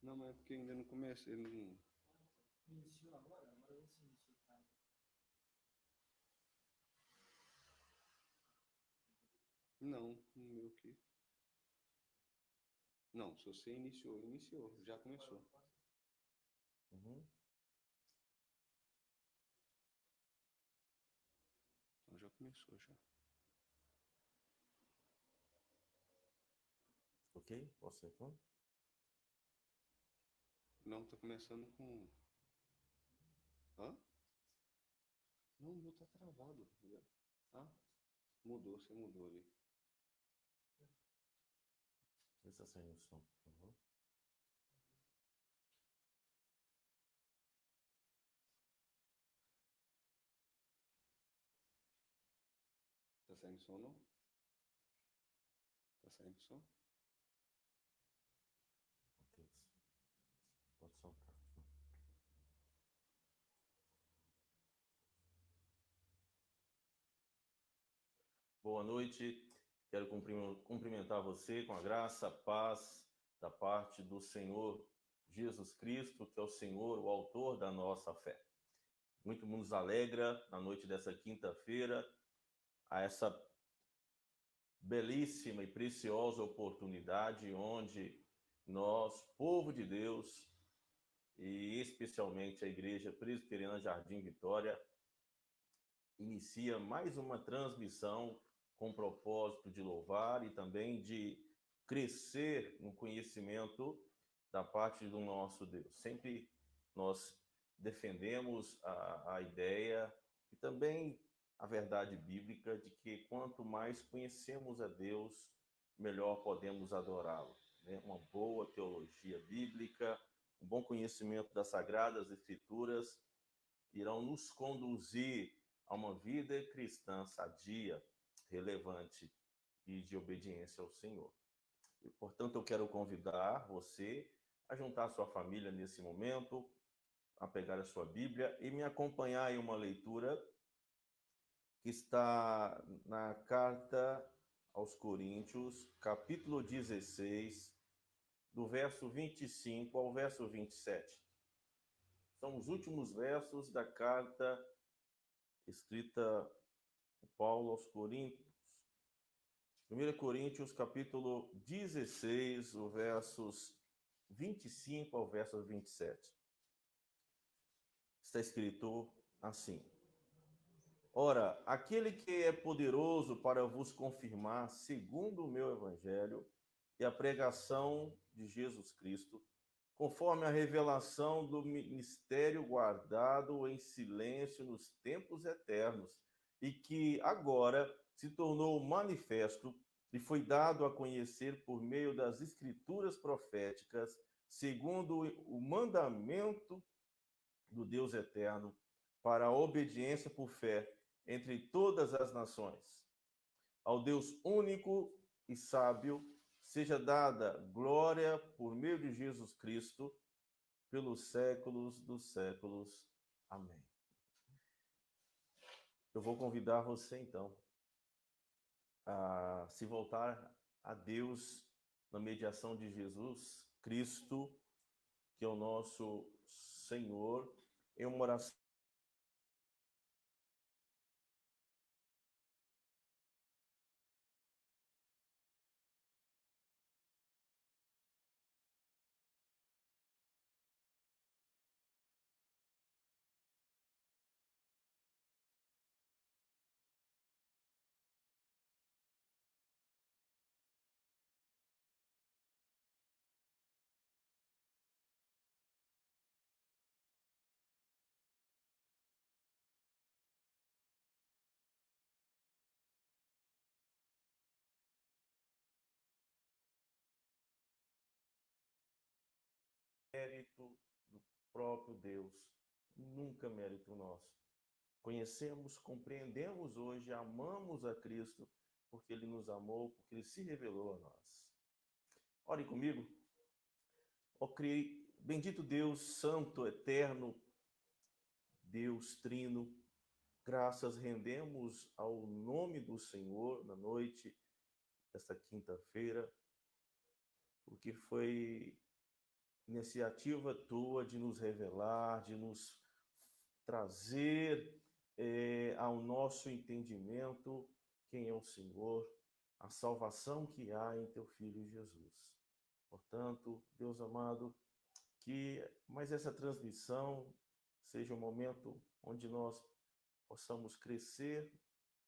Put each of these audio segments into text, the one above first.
Não, mas é porque ainda não comecei. Não... Iniciou agora? Agora eu se iniciou, tá? Não, no meu aqui. Não, se você iniciou, já começou. Uhum. Então já começou já. Ok? Posso então? Não, tá começando com. Hã? Não, o meu tá travado. Ah, mudou, você mudou ali. Vê se saindo o som, por favor. Tá saindo som não? Tá saindo som? Ok. Pode soltar. Boa noite. Quero cumprimentar você com a graça, a paz da parte do Senhor Jesus Cristo, que é o Senhor, o autor da nossa fé. Muito nos alegra na noite dessa quinta-feira a essa belíssima e preciosa oportunidade onde nós, povo de Deus, e especialmente a Igreja Presbiteriana Jardim Vitória, inicia mais uma transmissão com o propósito de louvar e também de crescer no conhecimento da parte do nosso Deus. Sempre nós defendemos a ideia e também a verdade bíblica de que quanto mais conhecemos a Deus, melhor podemos adorá-lo. Né? Uma boa teologia bíblica, um bom conhecimento das Sagradas Escrituras irão nos conduzir a uma vida cristã sadia, relevante e de obediência ao Senhor. E, portanto, eu quero convidar você a juntar a sua família nesse momento, a pegar a sua Bíblia e me acompanhar em uma leitura que está na carta aos Coríntios, capítulo 16, do verso 25 ao verso 27. São os últimos versos da carta escrita por Paulo aos Coríntios. 1 Coríntios, capítulo 16, os versos 25 ao verso 27. Está escrito assim: Ora, aquele que é poderoso para vos confirmar, segundo o meu evangelho e a pregação de Jesus Cristo, conforme a revelação do mistério guardado em silêncio nos tempos eternos, e que agora se tornou manifesto e foi dado a conhecer por meio das escrituras proféticas, segundo o mandamento do Deus eterno, para a obediência por fé entre todas as nações. Ao Deus único e sábio seja dada glória por meio de Jesus Cristo, pelos séculos dos séculos. Amém. Eu vou convidar você, então, a se voltar a Deus na mediação de Jesus Cristo, que é o nosso Senhor, em uma oração mérito do próprio Deus, nunca mérito nosso. Conhecemos, compreendemos hoje, amamos a Cristo, porque Ele nos amou, porque Ele se revelou a nós. Ore comigo. Ó bendito Deus, santo, eterno, Deus trino, graças rendemos ao nome do Senhor na noite desta quinta-feira, porque foi iniciativa tua de nos revelar, de nos trazer ao nosso entendimento quem é o Senhor, a salvação que há em teu Filho Jesus. Portanto, Deus amado, que mais essa transmissão seja um momento onde nós possamos crescer,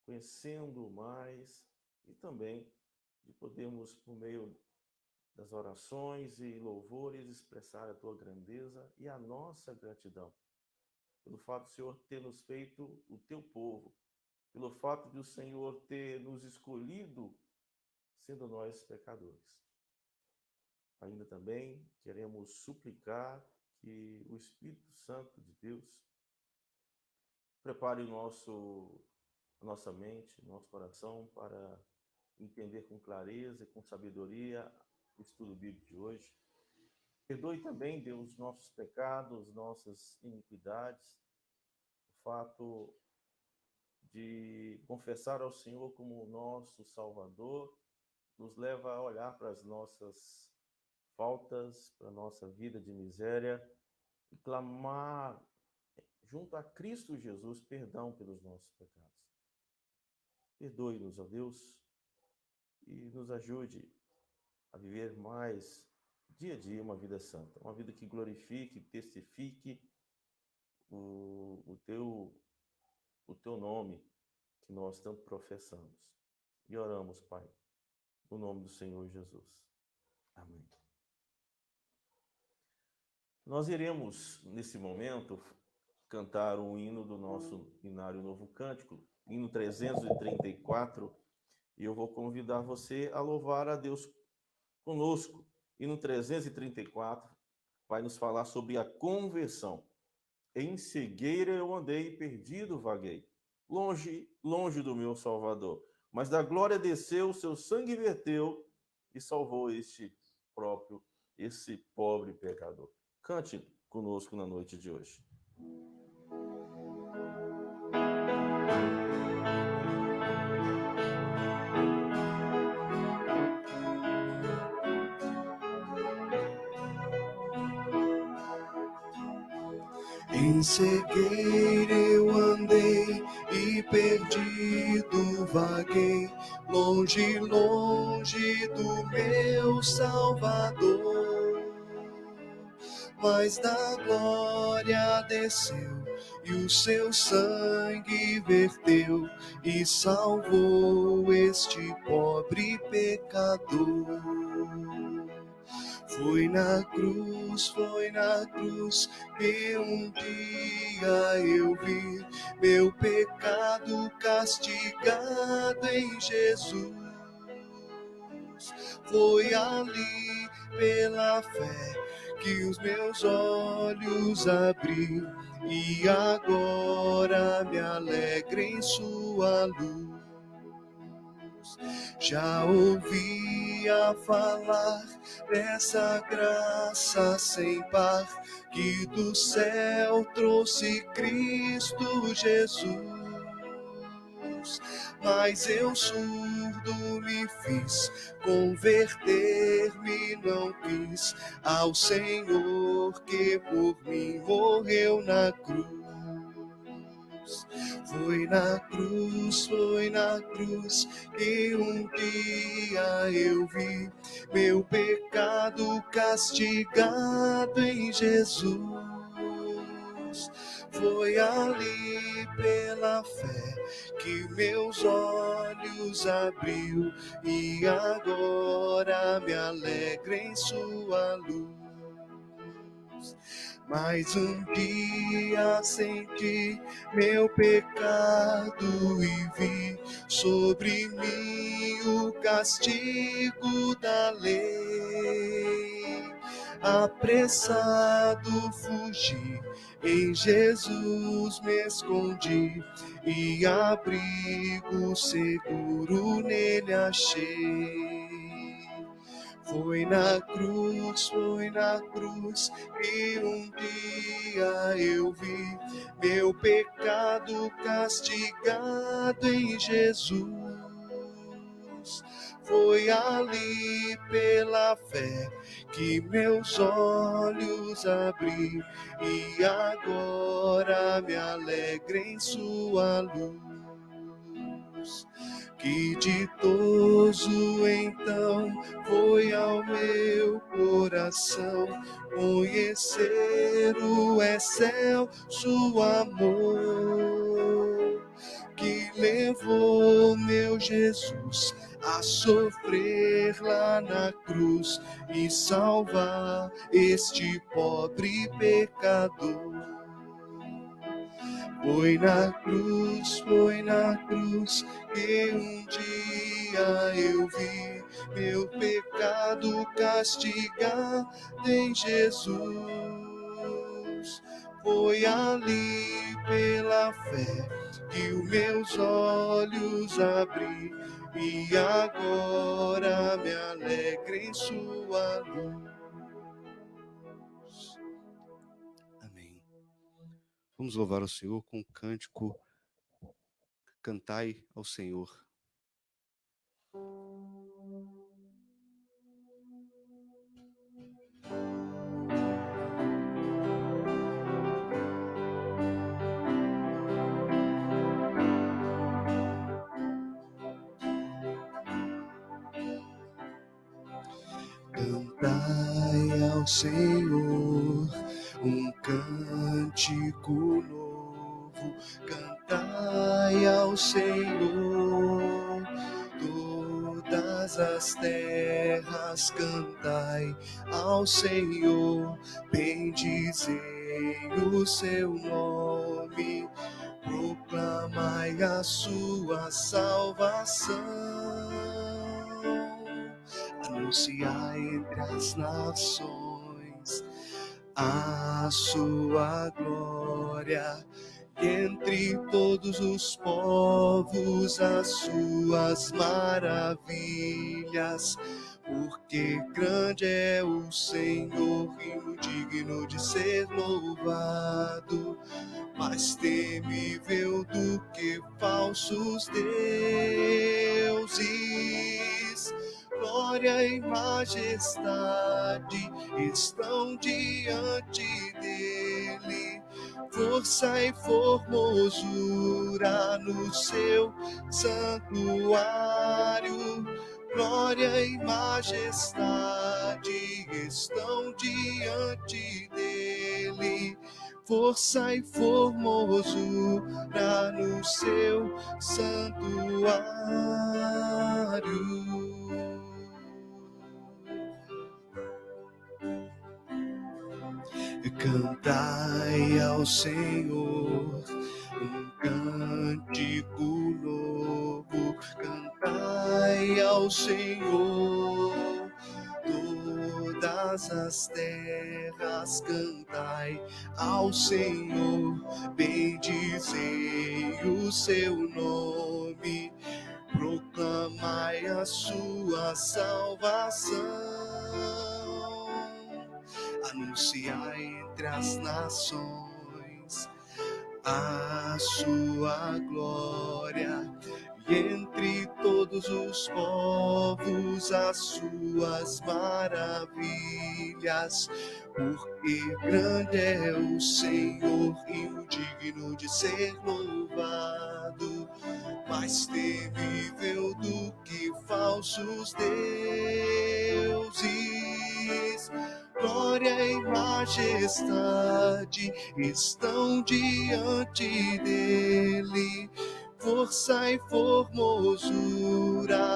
conhecendo mais e também de podermos, por meio das orações e louvores, expressar a tua grandeza e a nossa gratidão pelo fato do Senhor ter nos feito o teu povo, pelo fato de o Senhor ter nos escolhido, sendo nós pecadores. Ainda também queremos suplicar que o Espírito Santo de Deus prepare a nossa mente, nosso coração para entender com clareza e com sabedoria o estudo bíblico de hoje. Perdoe também, Deus, nossos pecados, nossas iniquidades, o fato de confessar ao Senhor como nosso Salvador nos leva a olhar para as nossas faltas, para a nossa vida de miséria e clamar junto a Cristo Jesus perdão pelos nossos pecados. Perdoe-nos, ó Deus, e nos ajude a viver mais dia a dia uma vida santa, uma vida que glorifique, testifique o teu nome que nós tanto professamos. E oramos, Pai, no nome do Senhor Jesus. Amém. Nós iremos, nesse momento, cantar um hino do nosso Inário Novo Cântico, hino 334, e eu vou convidar você a louvar a Deus conosco. Hino 334 vai nos falar sobre a conversão. Em cegueira eu andei e perdido vaguei, longe, longe do meu Salvador. Mas da glória desceu, seu sangue verteu e salvou esse pobre pecador. Cante conosco na noite de hoje. Em cegueira eu andei e perdido vaguei, longe, longe do meu Salvador. Mas da glória desceu e o seu sangue verteu e salvou este pobre pecador. Foi na cruz que um dia eu vi meu pecado castigado em Jesus. Foi ali pela fé que os meus olhos abri e agora me alegro em sua luz. Já ouvia falar dessa graça sem par que do céu trouxe Cristo Jesus. Mas eu surdo me fiz, converter-me não quis ao Senhor que por mim morreu na cruz. Foi na cruz que um dia eu vi meu pecado castigado em Jesus. Foi ali pela fé que meus olhos abriu e agora me alegro em sua luz. Mais um dia senti meu pecado e vi sobre mim o castigo da lei. Apressado fugi, em Jesus me escondi e abrigo seguro nele achei. Foi na cruz que um dia eu vi meu pecado castigado em Jesus. Foi ali pela fé que meus olhos abri e agora me alegro em sua luz. Que ditoso então foi ao meu coração conhecer o excelso amor que levou meu Jesus a sofrer lá na cruz e salvar este pobre pecador. Foi na cruz que um dia eu vi meu pecado castigado em Jesus. Foi ali pela fé que os meus olhos abri e agora me alegro em sua luz. Amém. Vamos louvar o Senhor com um cântico. Cantai ao Senhor. Cantai ao Senhor um cântico novo, cantai ao Senhor todas as terras, cantai ao Senhor, bendizei o seu nome, proclamai a sua salvação. Anunciai entre as nações a sua glória, entre todos os povos as suas maravilhas, porque grande é o Senhor e digno de ser louvado, mais temível do que falsos deuses. Glória e majestade estão diante dele, força e formosura no seu santuário. Glória e majestade estão diante dele, força e formosura no seu santuário. Cantai ao Senhor um cântico novo, cantai ao Senhor todas as terras, cantai ao Senhor, bendizei o seu nome, proclamai a sua salvação. Anunciai entre as nações a sua glória, e entre todos os povos as suas maravilhas, porque grande é o Senhor e o digno de ser louvado, mais temível do que falsos deuses. Glória e majestade estão diante dele, força e formosura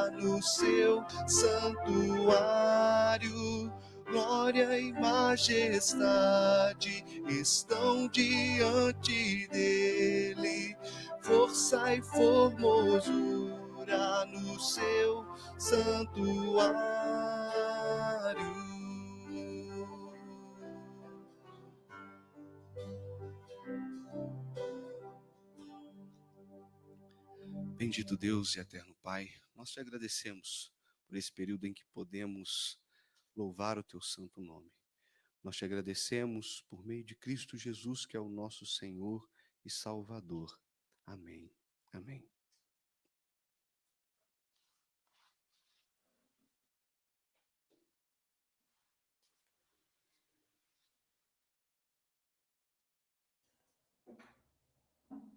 no seu santuário. Glória e majestade estão diante dele, força e formosura no seu santuário. Bendito Deus e eterno Pai, nós te agradecemos por esse período em que podemos louvar o teu santo nome. Nós te agradecemos por meio de Cristo Jesus, que é o nosso Senhor e Salvador. Amém. Amém.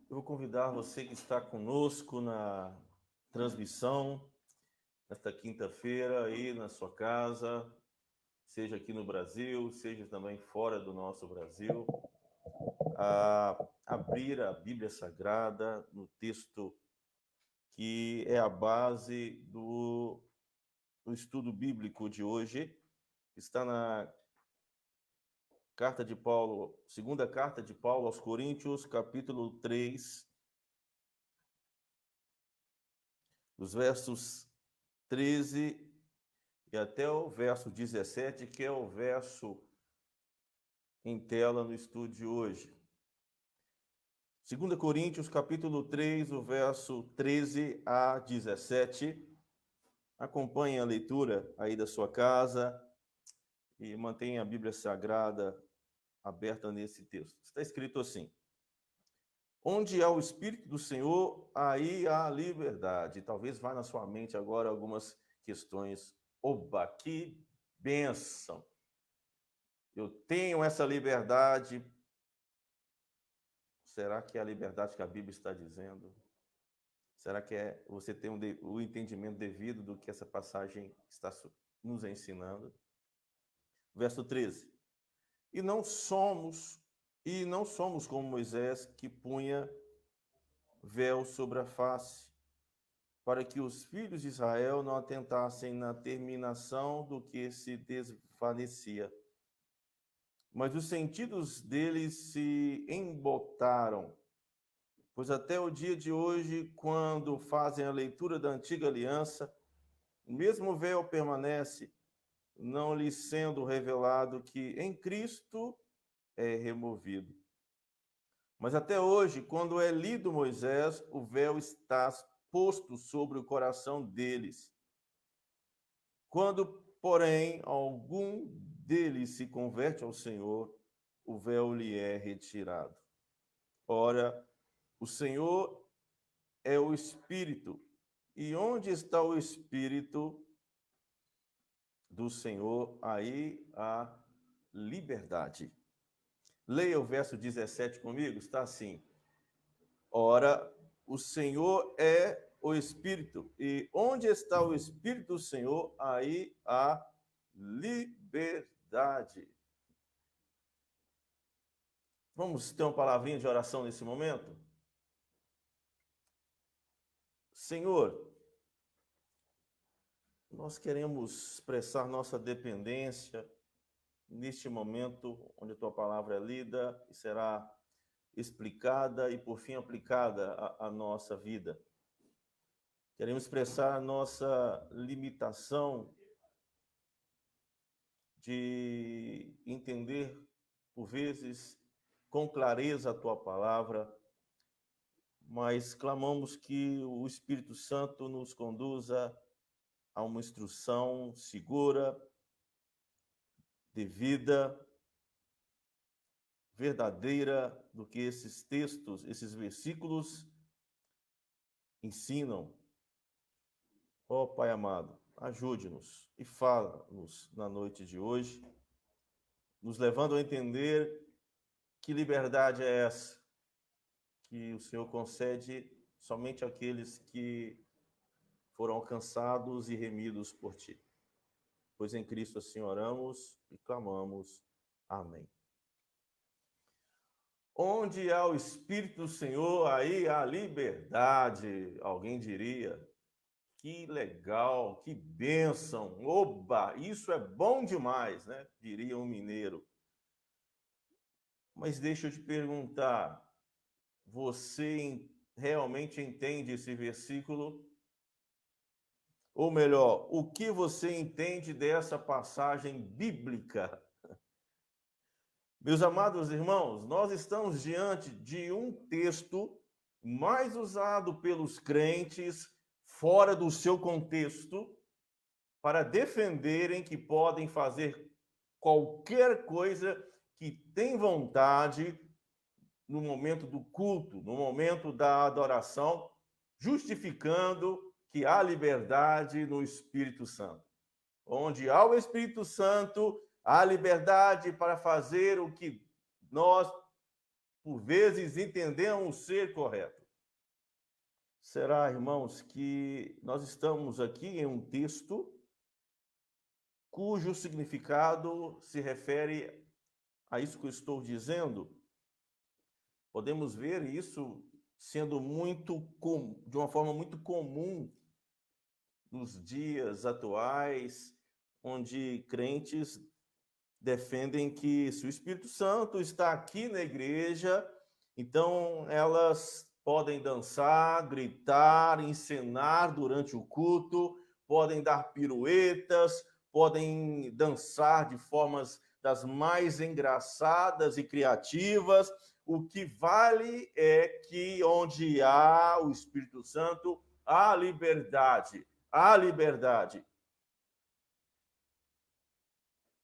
Eu vou convidar você que está conosco na transmissão, nesta quinta-feira, aí na sua casa, seja aqui no Brasil, seja também fora do nosso Brasil, a abrir a Bíblia Sagrada no texto que é a base do estudo bíblico de hoje. Está na carta de Paulo, segunda carta de Paulo aos Coríntios, capítulo 3, dos versos 13 e até o verso 17, que é o verso em tela no estudo de hoje. 2 Coríntios, capítulo 3, o verso 13 a 17. Acompanhe a leitura aí da sua casa e mantenha a Bíblia Sagrada aberta nesse texto. Está escrito assim: onde há o Espírito do Senhor, aí há liberdade. Talvez vá na sua mente agora algumas questões. Oba, que bênção! Eu tenho essa liberdade. Será que é a liberdade que a Bíblia está dizendo? Será que você tem o entendimento devido do que essa passagem está nos ensinando? Verso 13. E não somos como Moisés, que punha véu sobre a face, para que os filhos de Israel não atentassem na terminação do que se desvanecia. Mas os sentidos deles se embotaram, pois até o dia de hoje, quando fazem a leitura da antiga aliança, o mesmo véu permanece, não lhes sendo revelado que em Cristo é removido. Mas até hoje, quando é lido Moisés, o véu está posto sobre o coração deles. Quando, porém, algum deles se converte ao Senhor, o véu lhe é retirado. Ora, o Senhor é o Espírito, e onde está o Espírito do Senhor, aí há liberdade. Leia o verso 17 comigo, está assim: ora, o Senhor é o Espírito, e onde está o Espírito do Senhor, aí há liberdade. Vamos ter uma palavrinha de oração nesse momento? Senhor, nós queremos expressar nossa dependência neste momento onde a tua palavra é lida e será explicada e, por fim, aplicada à nossa vida. Queremos expressar a nossa limitação de entender, por vezes, com clareza a tua palavra, mas clamamos que o Espírito Santo nos conduza a uma instrução segura, devida, verdadeira do que esses textos, esses versículos ensinam. Ó Pai amado, ajude-nos e fala-nos na noite de hoje, nos levando a entender que liberdade é essa que o Senhor concede somente àqueles que foram alcançados e remidos por Ti. Pois em Cristo assim oramos e clamamos. Amém. Onde há o Espírito do Senhor, aí há liberdade, alguém diria. Que legal, que bênção, oba, isso é bom demais, né? Diria um mineiro. Mas deixa eu te perguntar, você realmente entende esse versículo? Ou melhor, o que você entende dessa passagem bíblica? Meus amados irmãos, nós estamos diante de um texto mais usado pelos crentes fora do seu contexto para defenderem que podem fazer qualquer coisa que tem vontade no momento do culto, no momento da adoração, justificando que há liberdade no Espírito Santo. Onde há o Espírito Santo, há liberdade para fazer o que nós, por vezes, entendemos ser correto. Será, irmãos, que nós estamos aqui em um texto cujo significado se refere a isso que eu estou dizendo? Podemos ver isso sendo de uma forma muito comum nos dias atuais, onde crentes defendem que se o Espírito Santo está aqui na igreja, então elas podem dançar, gritar, encenar durante o culto, podem dar piruetas, podem dançar de formas das mais engraçadas e criativas. O que vale é que onde há o Espírito Santo, há liberdade. Há liberdade.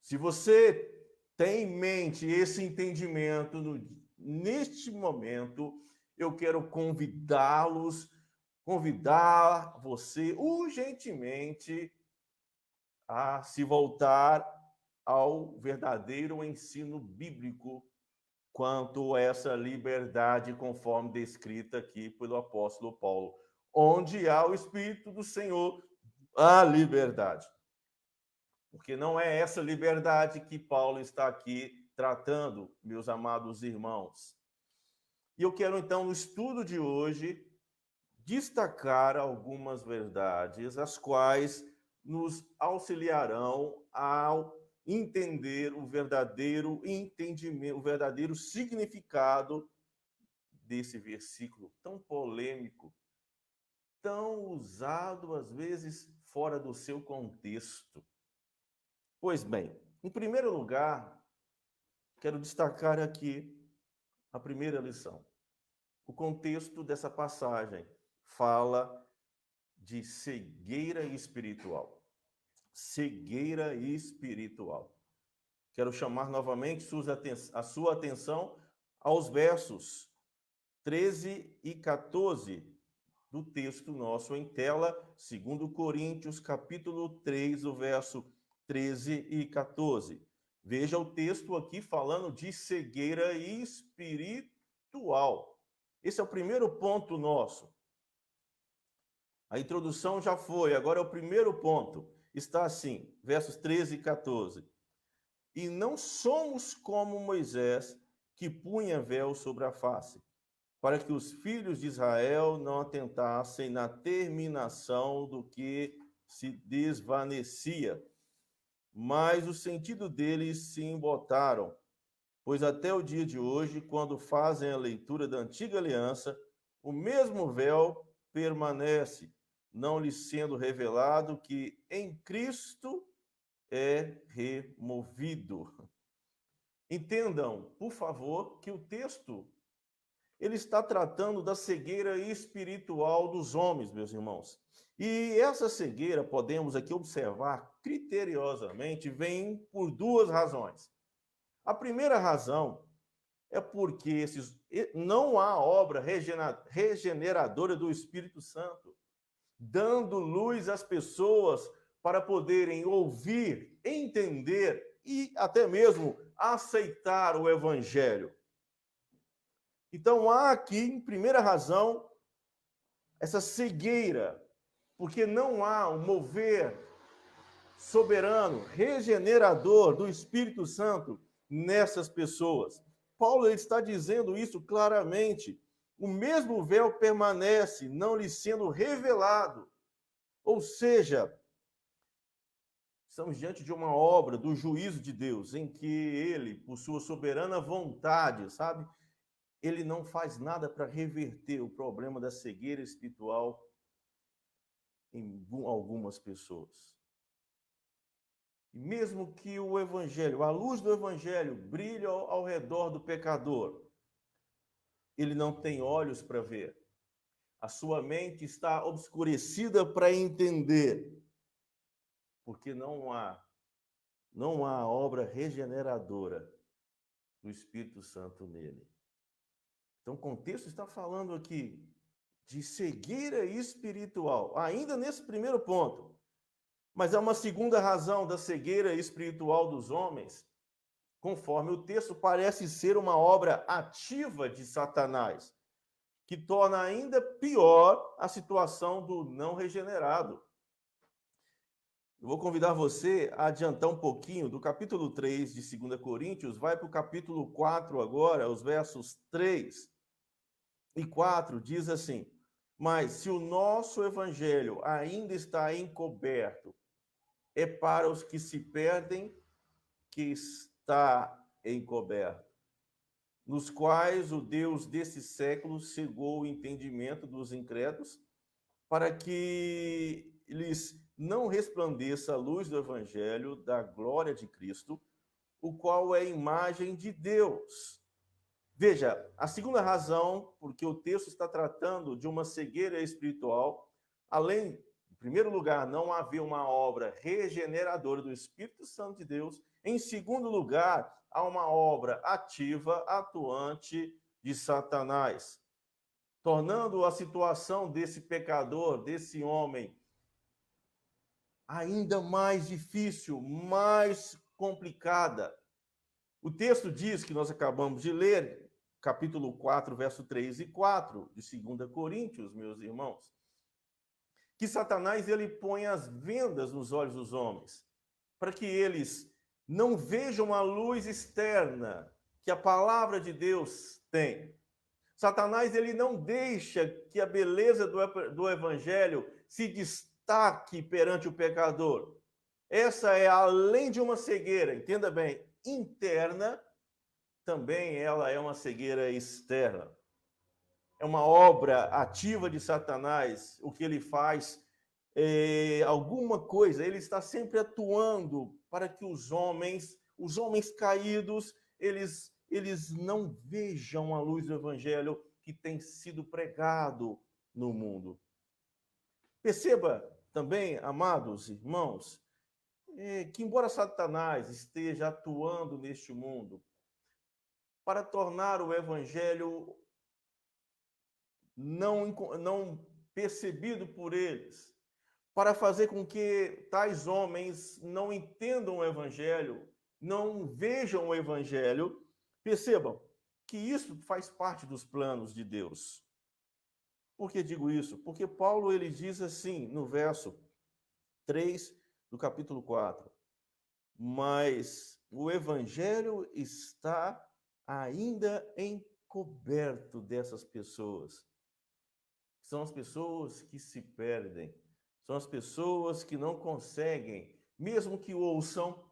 Se você tem em mente esse entendimento neste momento, eu quero convidar você urgentemente a se voltar ao verdadeiro ensino bíblico quanto a essa liberdade, conforme descrita aqui pelo apóstolo Paulo. Onde há o Espírito do Senhor, há liberdade. Porque não é essa liberdade que Paulo está aqui tratando, meus amados irmãos. E eu quero, então, no estudo de hoje, destacar algumas verdades, as quais nos auxiliarão ao entender o verdadeiro entendimento, o verdadeiro significado desse versículo tão polêmico, tão usado, às vezes, fora do seu contexto. Pois bem, em primeiro lugar, quero destacar aqui a primeira lição. O contexto dessa passagem fala de cegueira espiritual. Cegueira espiritual. Quero chamar novamente a sua atenção aos versos 13 e 14 do texto nosso em tela, 2 Coríntios, capítulo 3, o verso 13 e 14. Veja o texto aqui falando de cegueira espiritual. Esse é o primeiro ponto nosso. A introdução já foi, agora é o primeiro ponto. Está assim, versos 13 e 14. E não somos como Moisés, que punha véu sobre a face, para que os filhos de Israel não atentassem na terminação do que se desvanecia. Mas o sentido deles se embotaram, pois até o dia de hoje, quando fazem a leitura da antiga aliança, o mesmo véu permanece, não lhes sendo revelado que em Cristo é removido. Entendam, por favor, que o texto ele está tratando da cegueira espiritual dos homens, meus irmãos. E essa cegueira, podemos aqui observar criteriosamente, vem por duas razões. A primeira razão é porque não há obra regeneradora do Espírito Santo, dando luz às pessoas para poderem ouvir, entender e até mesmo aceitar o Evangelho. Então, há aqui, em primeira razão, essa cegueira, porque não há um mover soberano, regenerador do Espírito Santo nessas pessoas. Paulo está dizendo isso claramente. O mesmo véu permanece, não lhe sendo revelado. Ou seja, estamos diante de uma obra do juízo de Deus, em que ele, por sua soberana vontade, sabe, ele não faz nada para reverter o problema da cegueira espiritual em algumas pessoas. E mesmo que o evangelho, a luz do evangelho brilhe ao redor do pecador, ele não tem olhos para ver. A sua mente está obscurecida para entender, porque não há obra regeneradora do Espírito Santo nele. Então, o contexto está falando aqui de cegueira espiritual, ainda nesse primeiro ponto. Mas há uma segunda razão da cegueira espiritual dos homens, conforme o texto, parece ser uma obra ativa de Satanás, que torna ainda pior a situação do não regenerado. Eu vou convidar você a adiantar um pouquinho do capítulo 3 de 2 Coríntios, vai para o capítulo 4 agora, os versos 3 e 4, diz assim: mas se o nosso evangelho ainda está encoberto, é para os que se perdem que está encoberto, nos quais o Deus desse século cegou o entendimento dos incrédulos, para que lhes não resplandeça a luz do evangelho da glória de Cristo, o qual é a imagem de Deus. Veja, a segunda razão, porque o texto está tratando de uma cegueira espiritual, além, em primeiro lugar, não haver uma obra regeneradora do Espírito Santo de Deus, em segundo lugar, há uma obra ativa, atuante de Satanás, tornando a situação desse pecador, desse homem, ainda mais difícil, mais complicada. O texto diz, que nós acabamos de ler, capítulo 4, verso 3 e 4, de 2 Coríntios, meus irmãos, que Satanás ele põe as vendas nos olhos dos homens, para que eles não vejam a luz externa que a palavra de Deus tem. Satanás ele não deixa que a beleza do evangelho se destaque perante o pecador. Essa é, além de uma cegueira, entenda bem, interna, também ela é uma cegueira externa. É uma obra ativa de Satanás. O que ele faz é alguma coisa, ele está sempre atuando para que os homens caídos, eles não vejam a luz do evangelho que tem sido pregado no mundo. Perceba também, amados irmãos, que embora Satanás esteja atuando neste mundo para tornar o evangelho não percebido por eles, para fazer com que tais homens não entendam o evangelho, não vejam o evangelho, percebam que isso faz parte dos planos de Deus. Por que digo isso? Porque Paulo ele diz assim, no verso 3 do capítulo 4, mas o evangelho está ainda encoberto dessas pessoas. São as pessoas que se perdem, são as pessoas que não conseguem, mesmo que ouçam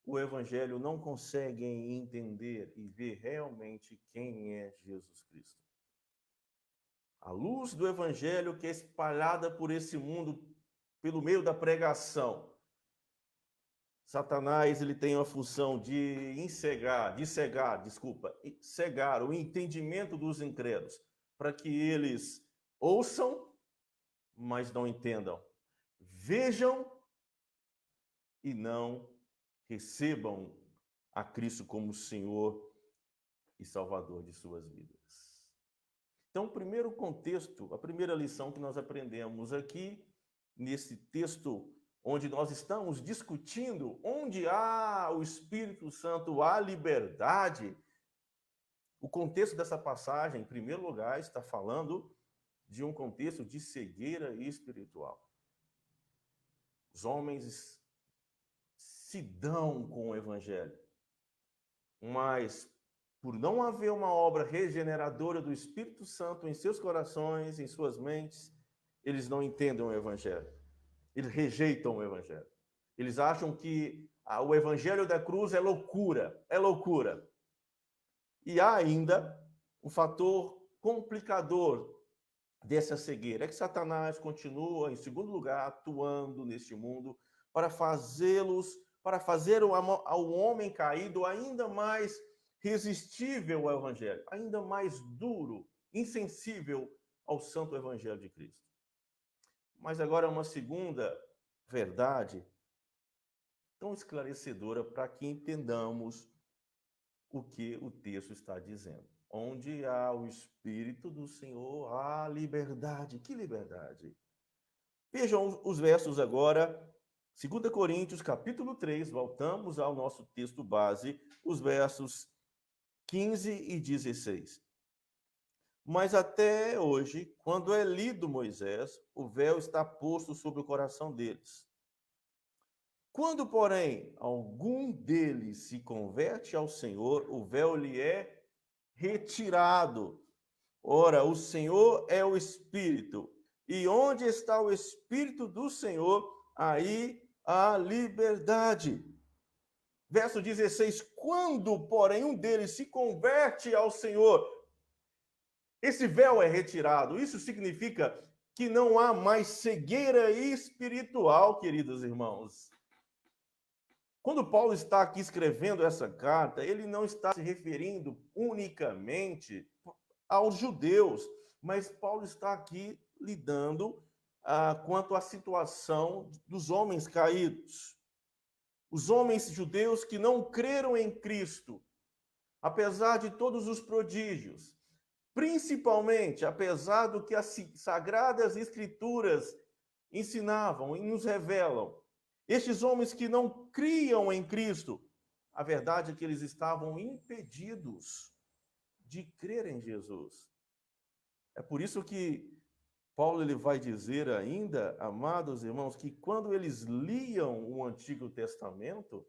o evangelho, não conseguem entender e ver realmente quem é Jesus Cristo. A luz do evangelho que é espalhada por esse mundo pelo meio da pregação. Satanás ele tem a função de cegar o entendimento dos incrédulos, para que eles ouçam, mas não entendam. Vejam e não recebam a Cristo como Senhor e Salvador de suas vidas. Então, o primeiro contexto, a primeira lição que nós aprendemos aqui, nesse texto onde nós estamos discutindo, onde há o Espírito Santo, há liberdade, o contexto dessa passagem, em primeiro lugar, está falando de um contexto de cegueira espiritual. Os homens se dão com o evangelho, mas por não haver uma obra regeneradora do Espírito Santo em seus corações, em suas mentes, eles não entendem o evangelho. Eles rejeitam o evangelho. Eles acham que o evangelho da cruz é loucura, é loucura. E há ainda um fator complicador dessa cegueira, é que Satanás continua, em segundo lugar, atuando neste mundo para fazer ao homem caído ainda mais resistível ao evangelho, ainda mais duro, insensível ao santo evangelho de Cristo. Mas agora uma segunda verdade tão esclarecedora para que entendamos o que o texto está dizendo. Onde há o Espírito do Senhor, há liberdade. Que liberdade? Vejam os versos agora 2 Coríntios, capítulo 3, voltamos ao nosso texto base, os versos 15 e 16. Mas até hoje, quando é lido Moisés, o véu está posto sobre o coração deles. Quando, porém, algum deles se converte ao Senhor, o véu lhe é retirado. Ora, o Senhor é o Espírito, e onde está o Espírito do Senhor, aí há liberdade. Verso 16, quando, porém, um deles se converte ao Senhor, esse véu é retirado. Isso significa que não há mais cegueira espiritual, queridos irmãos. Quando Paulo está aqui escrevendo essa carta, ele não está se referindo unicamente aos judeus, mas Paulo está aqui lidando quanto à situação dos homens caídos. Os homens judeus que não creram em Cristo, apesar de todos os prodígios, principalmente apesar do que as Sagradas Escrituras ensinavam e nos revelam. Estes homens que não criam em Cristo, a verdade é que eles estavam impedidos de crer em Jesus. É por isso que Paulo ele vai dizer ainda, amados irmãos, que quando eles liam o Antigo Testamento,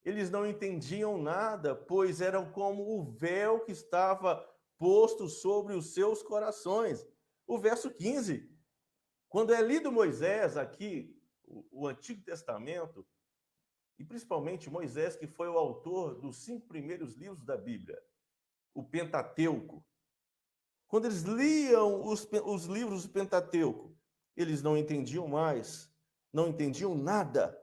eles não entendiam nada, pois eram como o véu que estava posto sobre os seus corações. O verso 15, quando é lido Moisés aqui, o Antigo Testamento, e principalmente Moisés, que foi o autor dos 5 primeiros livros da Bíblia, o Pentateuco. Quando eles liam os livros do Pentateuco, eles não entendiam mais, não entendiam nada,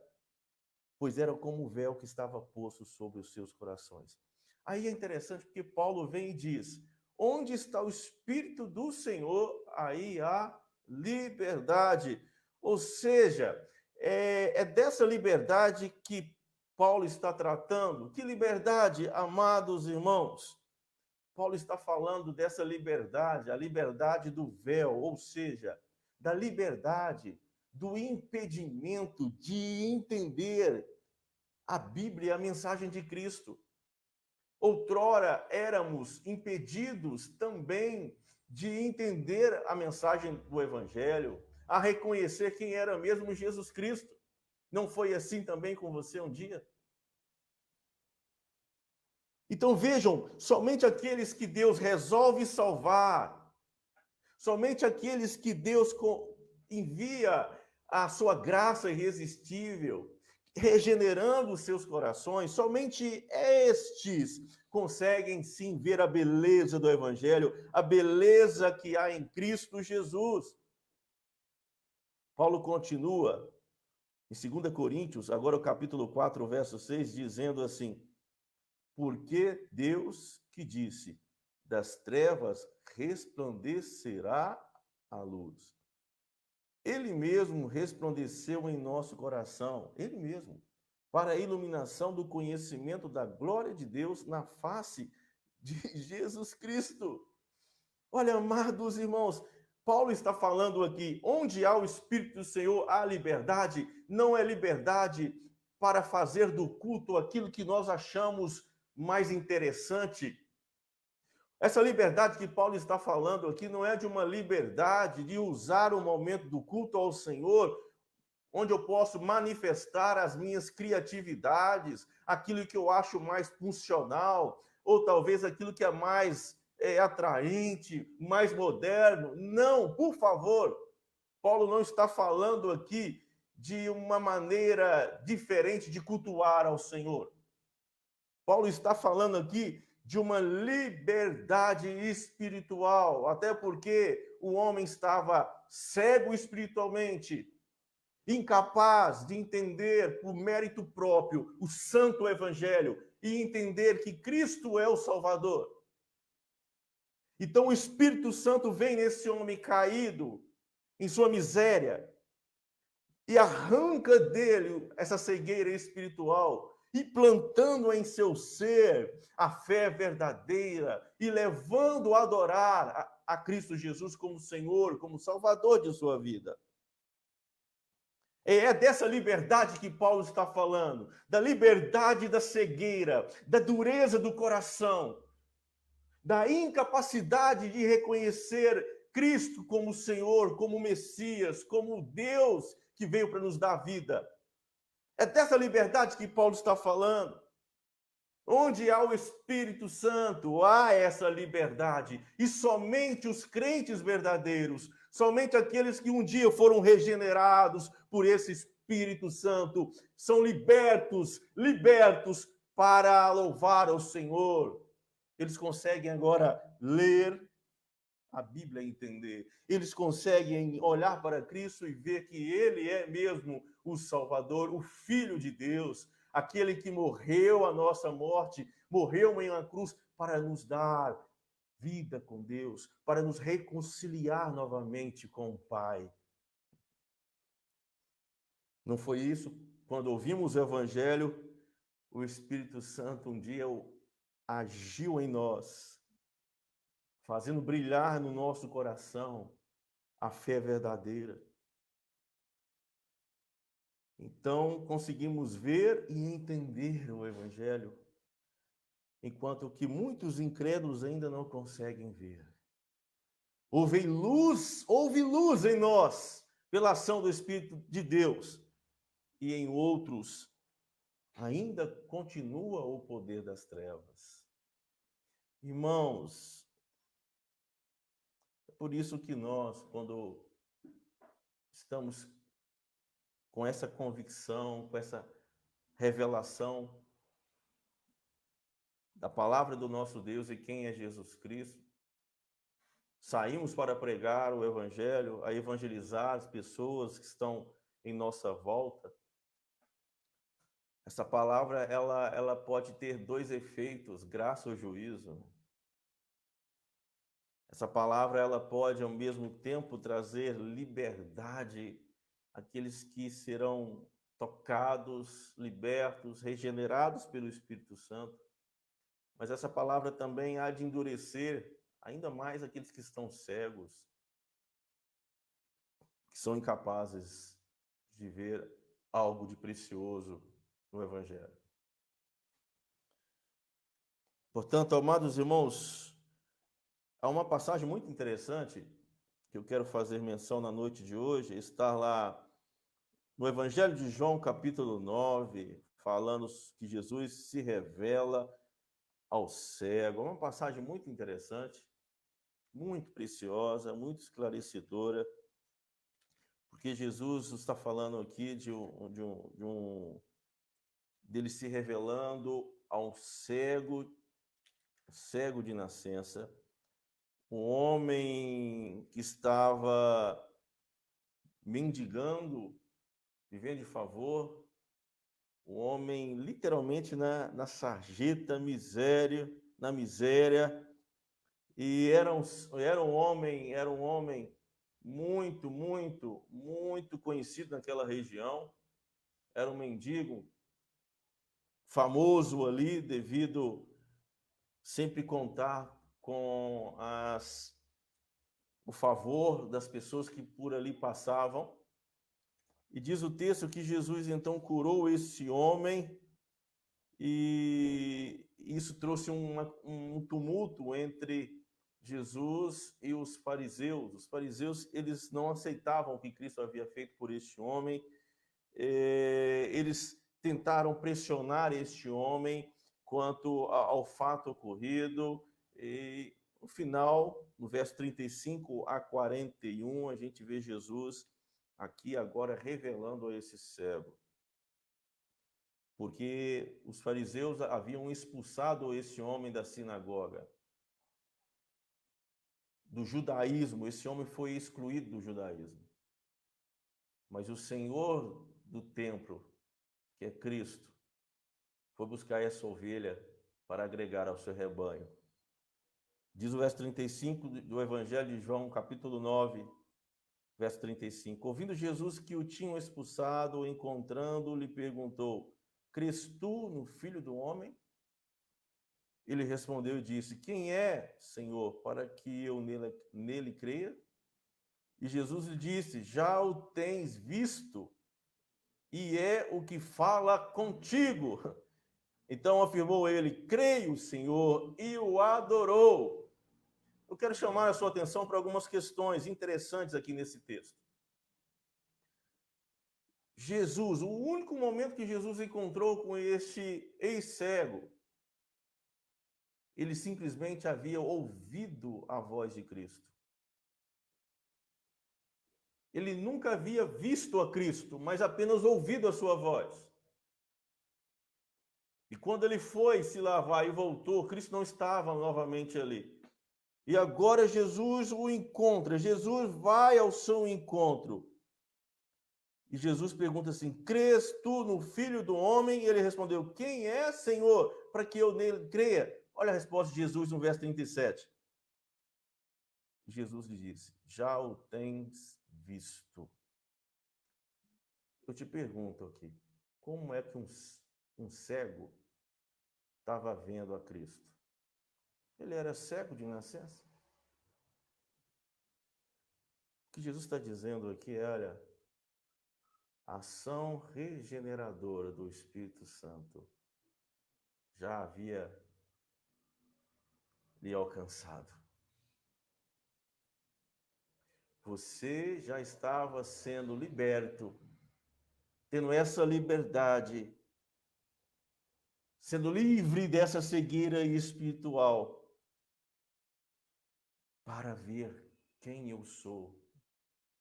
pois era como o véu que estava posto sobre os seus corações. Aí é interessante porque Paulo vem e diz, onde está o Espírito do Senhor, aí há liberdade. Ou seja, é dessa liberdade que Paulo está tratando. Que liberdade, amados irmãos? Paulo está falando dessa liberdade, a liberdade do véu, ou seja, da liberdade, do impedimento de entender a Bíblia, a mensagem de Cristo. Outrora éramos impedidos também de entender a mensagem do Evangelho, a reconhecer quem era mesmo Jesus Cristo. Não foi assim também com você um dia? Então vejam, somente aqueles que Deus resolve salvar, somente aqueles que Deus envia a sua graça irresistível, regenerando os seus corações, somente estes conseguem sim ver a beleza do Evangelho, a beleza que há em Cristo Jesus. Paulo continua em 2 Coríntios, agora o capítulo 4, verso 6, dizendo assim, porque Deus que disse, das trevas resplandecerá a luz. Ele mesmo resplandeceu em nosso coração, ele mesmo, para a iluminação do conhecimento da glória de Deus na face de Jesus Cristo. Olha, amados irmãos, Paulo está falando aqui, onde há o Espírito do Senhor, há liberdade, não é liberdade para fazer do culto aquilo que nós achamos mais interessante. Essa liberdade que Paulo está falando aqui não é de uma liberdade de usar o momento do culto ao Senhor, onde eu posso manifestar as minhas criatividades, aquilo que eu acho mais funcional, ou talvez aquilo que é mais atraente, mais moderno. Não, por favor, Paulo não está falando aqui de uma maneira diferente de cultuar ao Senhor. Paulo está falando aqui de uma liberdade espiritual, até porque o homem estava cego espiritualmente, incapaz de entender por mérito próprio o santo evangelho e entender que Cristo é o Salvador. Então o Espírito Santo vem nesse homem caído, em sua miséria, e arranca dele essa cegueira espiritual, e plantando em seu ser a fé verdadeira e levando a adorar a Cristo Jesus como Senhor, como Salvador de sua vida. É dessa liberdade que Paulo está falando, da liberdade da cegueira, da dureza do coração, da incapacidade de reconhecer Cristo como Senhor, como Messias, como Deus que veio para nos dar vida. É dessa liberdade que Paulo está falando. Onde há o Espírito Santo, há essa liberdade. E somente os crentes verdadeiros, somente aqueles que um dia foram regenerados por esse Espírito Santo, são libertos para louvar ao Senhor. Eles conseguem agora ler a Bíblia e entender. Eles conseguem olhar para Cristo e ver que Ele é mesmo o Salvador, o Filho de Deus, aquele que morreu a nossa morte, morreu em uma cruz para nos dar vida com Deus, para nos reconciliar novamente com o Pai. Não foi isso? Quando ouvimos o Evangelho, o Espírito Santo um dia agiu em nós, fazendo brilhar no nosso coração a fé verdadeira. Então, conseguimos ver e entender o Evangelho, enquanto que muitos incrédulos ainda não conseguem ver. Houve luz em nós, pela ação do Espírito de Deus, e em outros ainda continua o poder das trevas. Irmãos, é por isso que nós, quando estamos com essa convicção, com essa revelação da palavra do nosso Deus e quem é Jesus Cristo, saímos para pregar o Evangelho, a evangelizar as pessoas que estão em nossa volta. Essa palavra, ela pode ter dois efeitos, graça ou juízo. Essa palavra, ela pode, ao mesmo tempo, trazer liberdade àqueles que serão tocados, libertos, regenerados pelo Espírito Santo. Mas essa palavra também há de endurecer ainda mais aqueles que estão cegos, que são incapazes de ver algo de precioso no Evangelho. Portanto, amados irmãos, há uma passagem muito interessante que eu quero fazer menção na noite de hoje, está lá no Evangelho de João, capítulo 9, falando que Jesus se revela ao cego. É uma passagem muito interessante, muito preciosa, muito esclarecedora, porque Jesus está falando aqui dele se revelando a um cego de nascença, um homem que estava mendigando, vivendo de favor, um homem literalmente na sarjeta, na miséria, e era um homem muito, muito, muito conhecido naquela região, era um mendigo famoso ali, devido sempre contar com o favor das pessoas que por ali passavam. E diz o texto que Jesus então curou esse homem, e isso trouxe um tumulto entre Jesus e os fariseus. Os fariseus, eles não aceitavam o que Cristo havia feito por este homem. Eles tentaram pressionar este homem quanto ao fato ocorrido, e no final, no verso 35 a 41, a gente vê Jesus aqui agora revelando a esse cego. Porque os fariseus haviam expulsado esse homem da sinagoga, do judaísmo. Esse homem foi excluído do judaísmo. Mas o Senhor do templo, que é Cristo, foi buscar essa ovelha para agregar ao seu rebanho. Diz o verso 35 do Evangelho de João, capítulo 9, verso 35. Ouvindo Jesus que o tinham expulsado, encontrando, lhe perguntou: crês tu no Filho do Homem? Ele respondeu e disse: quem é, Senhor, para que eu nele creia? E Jesus lhe disse: já o tens visto, e é o que fala contigo. Então afirmou ele: creio, Senhor, e o adorou. Eu quero chamar a sua atenção para algumas questões interessantes aqui nesse texto. Jesus, o único momento que Jesus encontrou com este ex-cego, ele simplesmente havia ouvido a voz de Cristo. Ele nunca havia visto a Cristo, mas apenas ouvido a sua voz. E quando ele foi se lavar e voltou, Cristo não estava novamente ali. E agora Jesus o encontra, Jesus vai ao seu encontro. E Jesus pergunta assim: crês tu no Filho do Homem? E ele respondeu: quem é, Senhor, para que eu nele creia? Olha a resposta de Jesus no verso 37. Jesus lhe disse: já o tens visto. Eu te pergunto aqui, como é que um cego estava vendo a Cristo? Ele era cego de nascença? O que Jesus está dizendo aqui é, olha, a ação regeneradora do Espírito Santo já havia lhe alcançado. Você já estava sendo liberto, tendo essa liberdade, sendo livre dessa cegueira espiritual, para ver quem eu sou.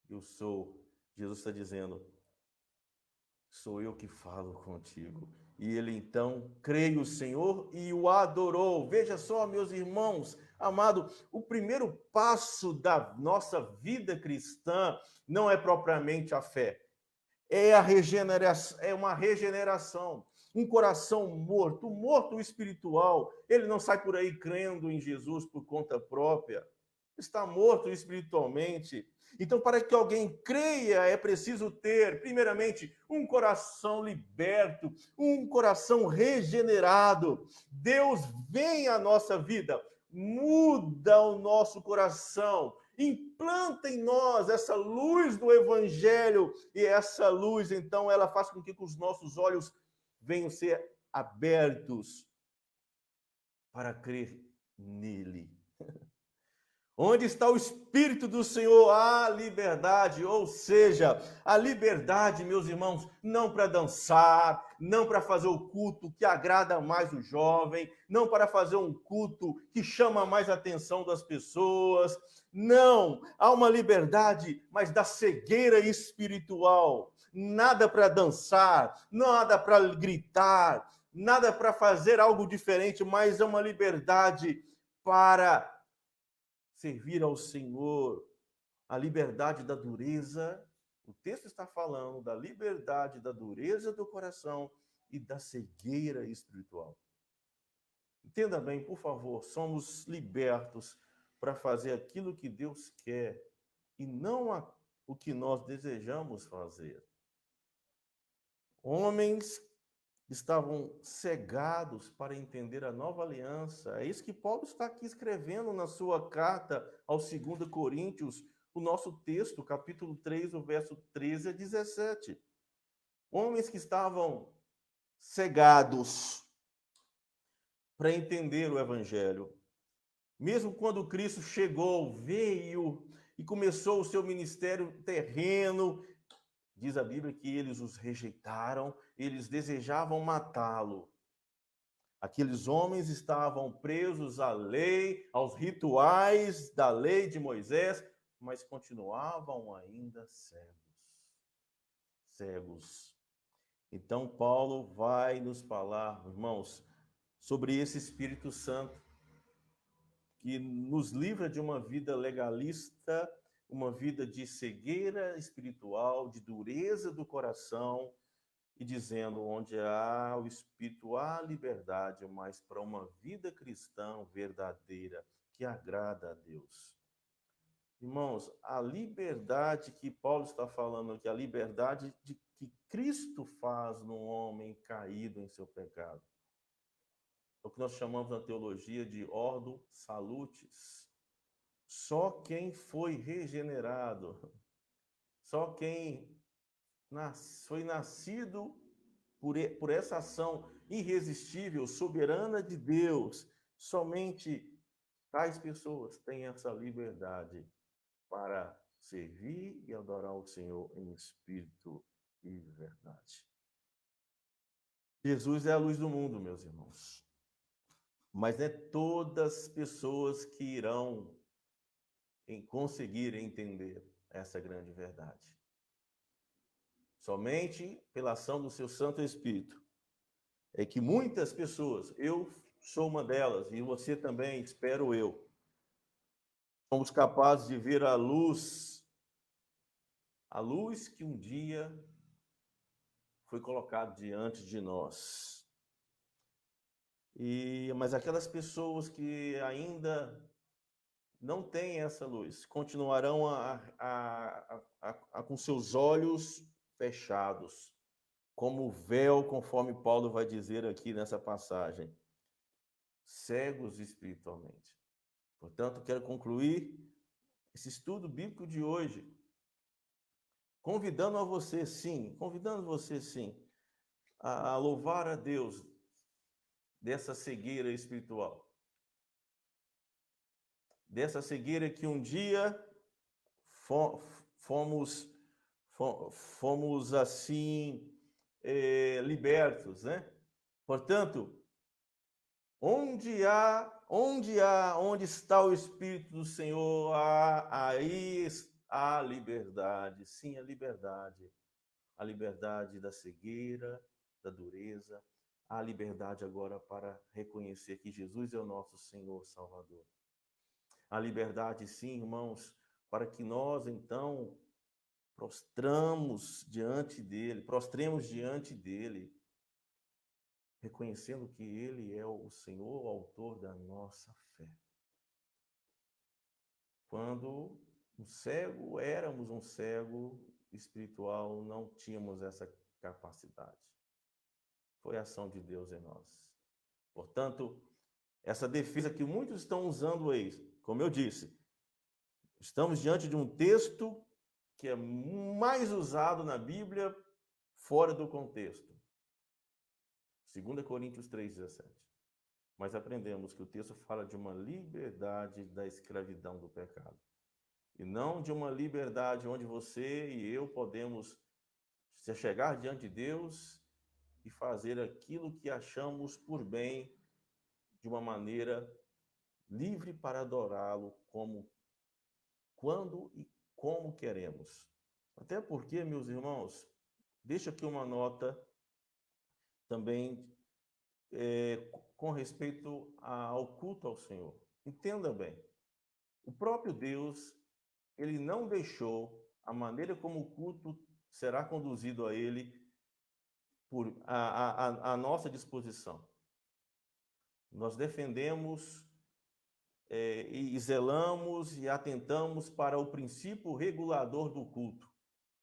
Eu sou, Jesus está dizendo, sou eu que falo contigo. E ele então creio o Senhor e o adorou. Veja só, meus irmãos, amado, o primeiro passo da nossa vida cristã não é propriamente a fé. É uma regeneração. Um coração morto espiritual, ele não sai por aí crendo em Jesus por conta própria. Está morto espiritualmente. Então, para que alguém creia, é preciso ter, primeiramente, um coração liberto, um coração regenerado. Deus vem à nossa vida, muda o nosso coração, implanta em nós essa luz do Evangelho, e essa luz, então, ela faz com que os nossos olhos venham ser abertos para crer nele. Onde está o Espírito do Senhor? Há liberdade, ou seja, a liberdade, meus irmãos, não para dançar, não para fazer o culto que agrada mais o jovem, não para fazer um culto que chama mais a atenção das pessoas. Não, há uma liberdade, mas da cegueira espiritual. Nada para dançar, nada para gritar, nada para fazer algo diferente, mas é uma liberdade para servir ao Senhor, a liberdade da dureza. O texto está falando da liberdade da dureza do coração e da cegueira espiritual. Entenda bem, por favor, somos libertos para fazer aquilo que Deus quer e não o que nós desejamos fazer. Homens estavam cegados para entender a nova aliança. É isso que Paulo está aqui escrevendo na sua carta aos 2 Coríntios, o nosso texto, capítulo 3, o verso 13 a 17. Homens que estavam cegados para entender o Evangelho. Mesmo quando Cristo chegou, veio e começou o seu ministério terreno, diz a Bíblia que eles os rejeitaram, eles desejavam matá-lo. Aqueles homens estavam presos à lei, aos rituais da lei de Moisés, mas continuavam ainda cegos. Então Paulo vai nos falar, irmãos, sobre esse Espírito Santo que nos livra de uma vida legalista, uma vida de cegueira espiritual, de dureza do coração, e dizendo, onde há o Espírito, há liberdade, mas para uma vida cristã verdadeira, que agrada a Deus. Irmãos, a liberdade que Paulo está falando aqui, a liberdade que Cristo faz no homem caído em seu pecado. É o que nós chamamos na teologia de ordo salutis. Só quem foi regenerado, só quem foi nascido por essa ação irresistível, soberana de Deus. Somente tais pessoas têm essa liberdade para servir e adorar o Senhor em espírito e verdade. Jesus é a luz do mundo, meus irmãos. Mas não é todas as pessoas que irão conseguir entender essa grande verdade. Somente pela ação do seu Santo Espírito é que muitas pessoas, eu sou uma delas, e você também, espero eu, somos capazes de ver a luz que um dia foi colocada diante de nós. Mas aquelas pessoas que ainda não têm essa luz continuarão com seus olhos fechados, como véu, conforme Paulo vai dizer aqui nessa passagem, cegos espiritualmente. Portanto, quero concluir esse estudo bíblico de hoje, convidando você sim, a louvar a Deus dessa cegueira espiritual. Dessa cegueira que um dia fomos assim libertos, né? Portanto, onde está o Espírito do Senhor, aí há liberdade. Sim, a liberdade da cegueira, da dureza, a liberdade agora para reconhecer que Jesus é o nosso Senhor Salvador. A liberdade, sim, irmãos, para que nós, então, prostremos diante dele, reconhecendo que ele é o Senhor, o autor da nossa fé. Quando éramos um cego espiritual, não tínhamos essa capacidade. Foi a ação de Deus em nós. Portanto, essa defesa que muitos estão usando aí, como eu disse, estamos diante de um texto que é mais usado na Bíblia fora do contexto. 2 Coríntios 3,17. Mas aprendemos que o texto fala de uma liberdade da escravidão do pecado. E não de uma liberdade onde você e eu podemos se chegar diante de Deus e fazer aquilo que achamos por bem de uma maneira livre para adorá-lo quando e como queremos. Até porque, meus irmãos, deixa aqui uma nota também com respeito ao culto ao Senhor. Entenda bem, o próprio Deus, ele não deixou a maneira como o culto será conduzido a ele por a nossa disposição. Nós defendemos e zelamos e atentamos para o princípio regulador do culto.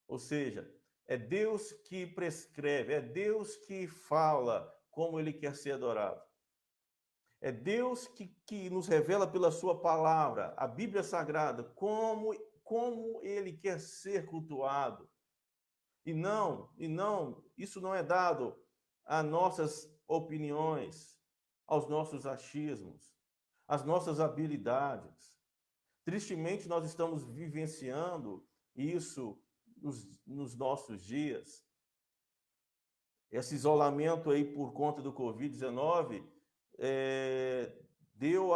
Ou seja, é Deus que prescreve, é Deus que fala como ele quer ser adorado. É Deus que nos revela pela sua palavra, a Bíblia Sagrada, como ele quer ser cultuado. E não, isso não é dado a nossas opiniões, aos nossos achismos, às nossas habilidades. Tristemente, nós estamos vivenciando isso nos nossos dias. Esse isolamento aí por conta do Covid-19 deu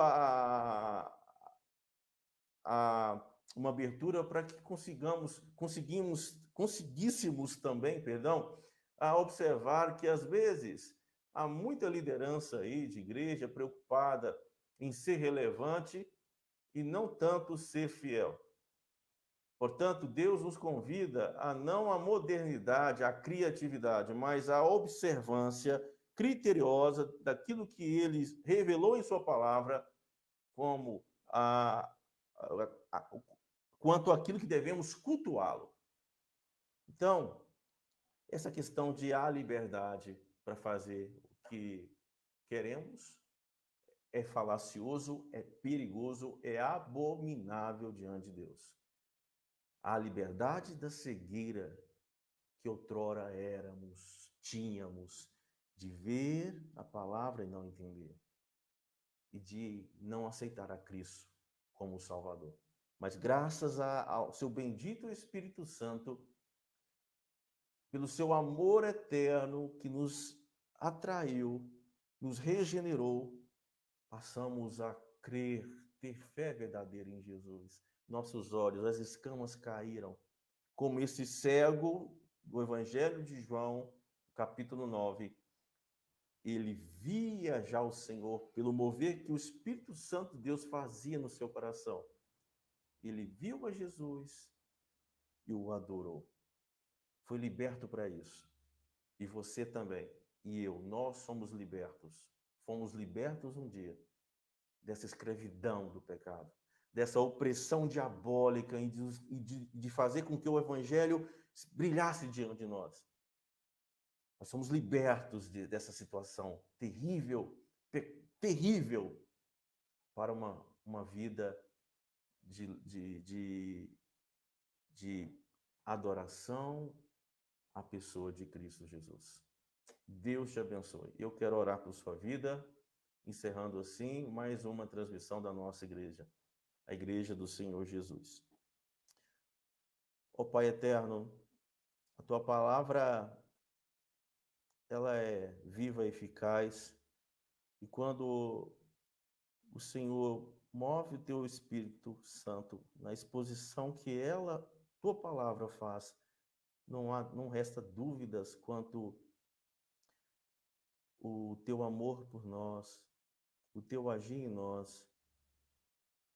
uma abertura para que conseguíssemos também, a observar que às vezes há muita liderança aí de igreja preocupada em ser relevante e não tanto ser fiel. Portanto, Deus nos convida a não a modernidade, a criatividade, mas a observância criteriosa daquilo que ele revelou em sua palavra como quanto àquilo que devemos cultuá-lo. Então, essa questão de há liberdade para fazer o que queremos é falacioso, é perigoso, é abominável diante de Deus. A liberdade da cegueira que outrora éramos, tínhamos, de ver a palavra e não entender, e de não aceitar a Cristo como Salvador. Mas graças ao seu bendito Espírito Santo, pelo seu amor eterno que nos atraiu, nos regenerou, passamos a crer, ter fé verdadeira em Jesus. Nossos olhos, as escamas caíram, como esse cego do Evangelho de João, capítulo 9, ele via já o Senhor pelo mover que o Espírito Santo de Deus fazia no seu coração. Ele viu a Jesus e o adorou. Foi liberto para isso. E você também. E eu, nós somos libertos. Fomos libertos um dia dessa escravidão do pecado, dessa opressão diabólica e de fazer com que o Evangelho brilhasse diante de nós. Nós somos libertos dessa situação terrível, terrível, para uma vida de adoração à pessoa de Cristo Jesus. Deus te abençoe. Eu quero orar por sua vida, encerrando assim mais uma transmissão da nossa igreja, a Igreja do Senhor Jesus. Ó Pai eterno, a tua palavra, ela é viva e eficaz, e quando o Senhor move o teu Espírito Santo na exposição que tua palavra faz, não resta dúvidas quanto o teu amor por nós, o teu agir em nós,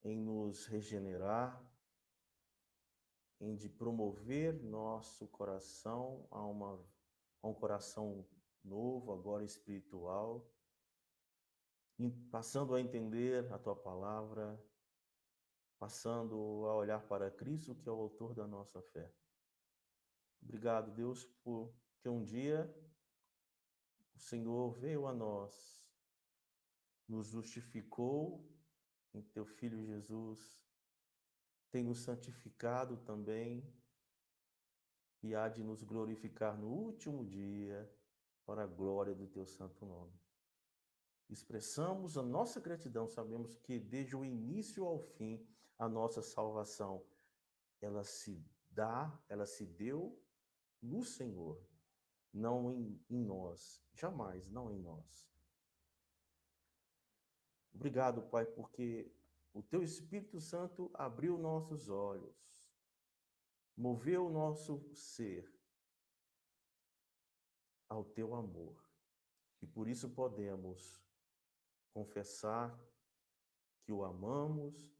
em nos regenerar, em de promover nosso coração a um coração novo, agora espiritual, passando a entender a tua palavra, passando a olhar para Cristo, que é o autor da nossa fé. Obrigado, Deus, porque um dia o Senhor veio a nós, nos justificou em teu Filho Jesus, tem nos santificado também e há de nos glorificar no último dia para a glória do teu santo nome. Expressamos a nossa gratidão, sabemos que desde o início ao fim, a nossa salvação, ela se deu no Senhor, não em nós, jamais, não em nós. Obrigado, Pai, porque o teu Espírito Santo abriu nossos olhos, moveu o nosso ser ao teu amor. E por isso podemos confessar que o amamos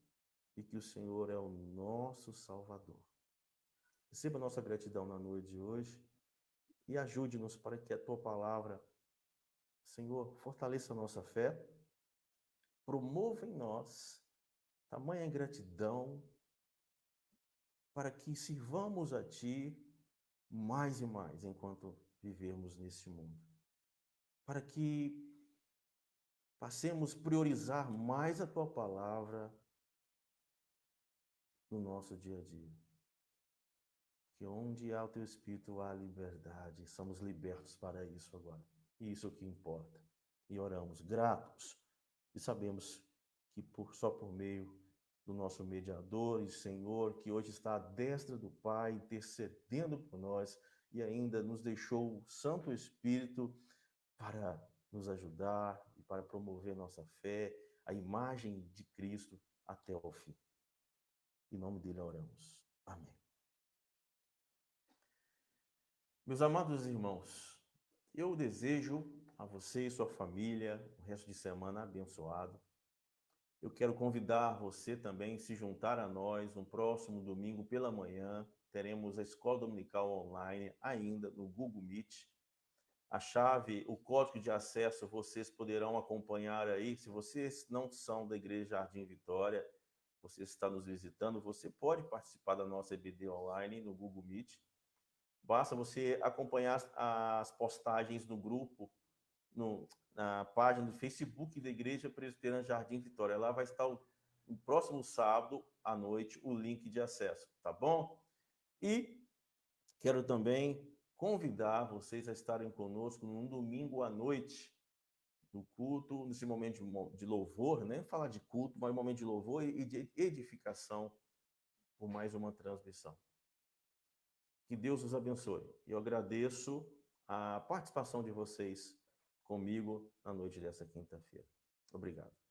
e que o Senhor é o nosso Salvador. Receba nossa gratidão na noite de hoje e ajude-nos para que a tua palavra, Senhor, fortaleça a nossa fé, promova em nós tamanha gratidão para que sirvamos a ti mais e mais enquanto vivermos neste mundo. Para que passemos a priorizar mais a tua palavra no nosso dia a dia. Que onde há o teu Espírito há liberdade. Somos libertos para isso agora. E isso é o que importa. E oramos gratos. E sabemos que só por meio do nosso mediador e Senhor, que hoje está à destra do Pai, intercedendo por nós, e ainda nos deixou o Santo Espírito para nos ajudar e para promover nossa fé, a imagem de Cristo até o fim. Em nome dele oramos. Amém. Meus amados irmãos, eu desejo a você e sua família um resto de semana abençoado. Eu quero convidar você também a se juntar a nós no próximo domingo pela manhã. Teremos a Escola Dominical Online ainda no Google Meet. A chave, o código de acesso, vocês poderão acompanhar aí. Se vocês não são da Igreja Jardim Vitória, você está nos visitando, você pode participar da nossa EBD Online no Google Meet. Basta você acompanhar as postagens no grupo, na página do Facebook da Igreja Presbiteriana Jardim Vitória. Lá vai estar no próximo sábado à noite o link de acesso, tá bom? E quero também convidar vocês a estarem conosco num domingo à noite, no culto, nesse momento de louvor, nem falar de culto, mas um momento de louvor e de edificação por mais uma transmissão. Que Deus os abençoe. Eu agradeço a participação de vocês comigo na noite dessa quinta-feira. Obrigado.